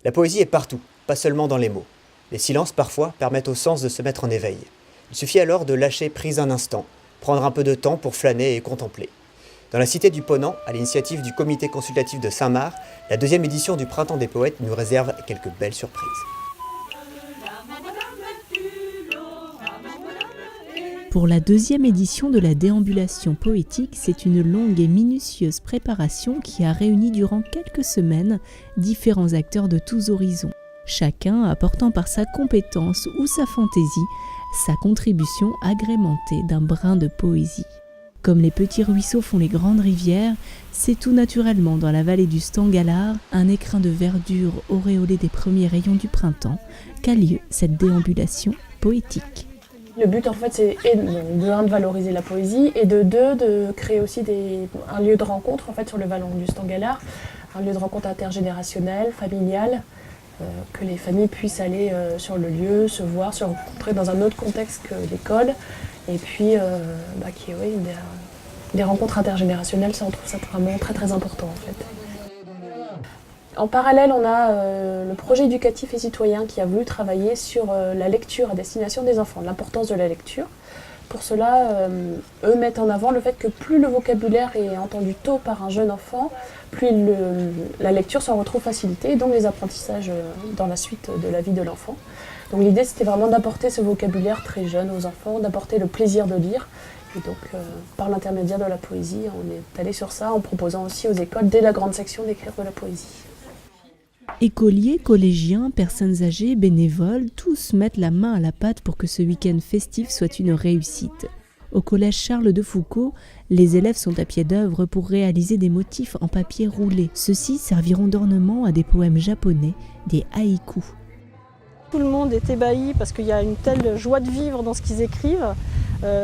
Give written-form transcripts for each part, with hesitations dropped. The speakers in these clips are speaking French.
La poésie est partout, pas seulement dans les mots. Les silences, parfois, permettent au sens de se mettre en éveil. Il suffit alors de lâcher prise un instant, prendre un peu de temps pour flâner et contempler. Dans la cité du Ponant, à l'initiative du comité consultatif de Saint-Marc, la 2e édition du Printemps des Poètes nous réserve quelques belles surprises. Pour la 2e édition de la déambulation poétique, c'est une longue et minutieuse préparation qui a réuni durant quelques semaines différents acteurs de tous horizons, chacun apportant par sa compétence ou sa fantaisie sa contribution agrémentée d'un brin de poésie. Comme les petits ruisseaux font les grandes rivières, c'est tout naturellement dans la vallée du Stangalar, un écrin de verdure auréolé des premiers rayons du printemps, qu'a lieu cette déambulation poétique. Le but en fait c'est de un, de valoriser la poésie et de deux, de créer aussi un lieu de rencontre en fait sur le vallon du Stangalar, un lieu de rencontre intergénérationnel, familial, que les familles puissent aller sur le lieu, se voir, se rencontrer dans un autre contexte que l'école, et puis qu'il y ait des rencontres intergénérationnelles, ça on trouve ça vraiment très très important en fait. En parallèle, on a le projet éducatif et citoyen qui a voulu travailler sur la lecture à destination des enfants, l'importance de la lecture. Pour cela, eux mettent en avant le fait que plus le vocabulaire est entendu tôt par un jeune enfant, plus la lecture s'en retrouve facilitée, et donc les apprentissages dans la suite de la vie de l'enfant. Donc l'idée c'était vraiment d'apporter ce vocabulaire très jeune aux enfants, d'apporter le plaisir de lire. Et donc, par l'intermédiaire de la poésie, on est allé sur ça en proposant aussi aux écoles, dès la grande section, d'écrire de la poésie. Écoliers, collégiens, personnes âgées, bénévoles, tous mettent la main à la pâte pour que ce week-end festif soit une réussite. Au collège Charles de Foucault, les élèves sont à pied d'œuvre pour réaliser des motifs en papier roulé. Ceux-ci serviront d'ornement à des poèmes japonais, des haïkus. Tout le monde est ébahi parce qu'il y a une telle joie de vivre dans ce qu'ils écrivent.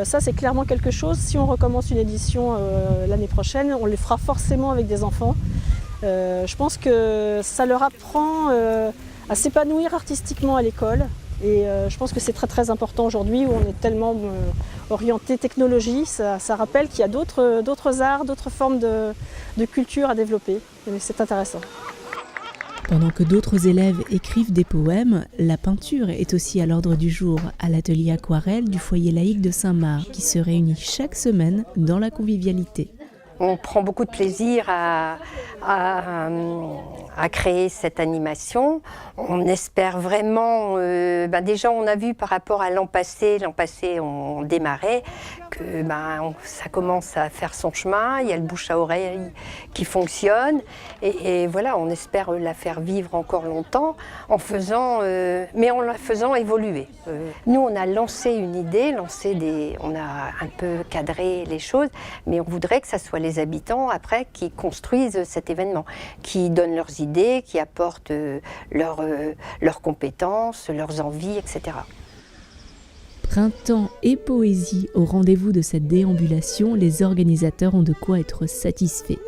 Ça, c'est clairement quelque chose. Si on recommence une édition l'année prochaine, on les fera forcément avec des enfants. Je pense que ça leur apprend à s'épanouir artistiquement à l'école. Et je pense que c'est très très important aujourd'hui où on est tellement orienté technologie. Ça rappelle qu'il y a d'autres arts, d'autres formes de culture à développer. Et c'est intéressant. Pendant que d'autres élèves écrivent des poèmes, la peinture est aussi à l'ordre du jour à l'atelier aquarelle du foyer laïque de Saint-Marc qui se réunit chaque semaine dans la convivialité. On prend beaucoup de plaisir à créer cette animation. On espère vraiment, déjà on a vu par rapport à l'an passé on démarrait, que ça commence à faire son chemin, il y a le bouche à oreille qui fonctionne et voilà, on espère la faire vivre encore longtemps mais en la faisant évoluer. Nous on a lancé une idée, on a un peu cadré les choses, mais on voudrait que ça soit les habitants après qui construisent cet événement, qui donnent leurs idées, qui apportent leurs compétences, leurs envies, etc. Printemps et poésie au rendez-vous de cette déambulation, les organisateurs ont de quoi être satisfaits.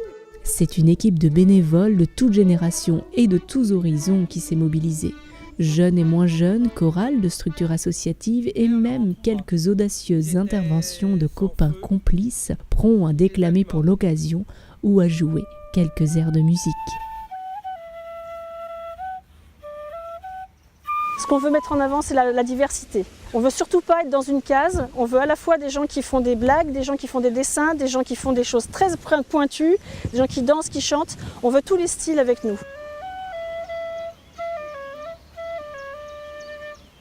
C'est une équipe de bénévoles de toutes générations et de tous horizons qui s'est mobilisée. Jeunes et moins jeunes, chorales de structures associatives et même quelques audacieuses interventions de copains complices prompts à déclamer pour l'occasion ou à jouer quelques airs de musique. Ce qu'on veut mettre en avant, c'est la diversité. On ne veut surtout pas être dans une case. On veut à la fois des gens qui font des blagues, des gens qui font des dessins, des gens qui font des choses très pointues, des gens qui dansent, qui chantent. On veut tous les styles avec nous.